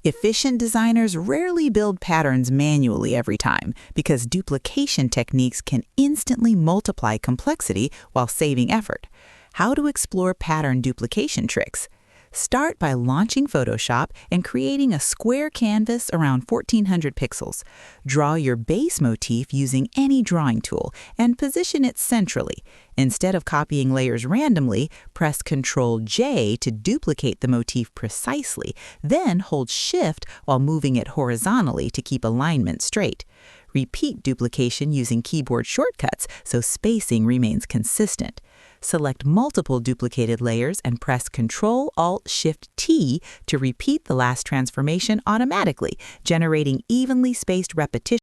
Efficient designers rarely build patterns manually every time because duplication techniques can instantly multiply complexity while saving effort. How to explore pattern duplication tricks? Start by launching Photoshop and creating a square canvas around 1400 pixels. Draw your base motif using any drawing tool and position it centrally. Instead of copying layers randomly, press Ctrl-J to duplicate the motif precisely, then hold Shift while moving it horizontally to keep alignment straight. Repeat duplication using keyboard shortcuts so spacing remains consistent. Select multiple duplicated layers and press Ctrl-Alt-Shift-T to repeat the last transformation automatically, generating evenly spaced repetitions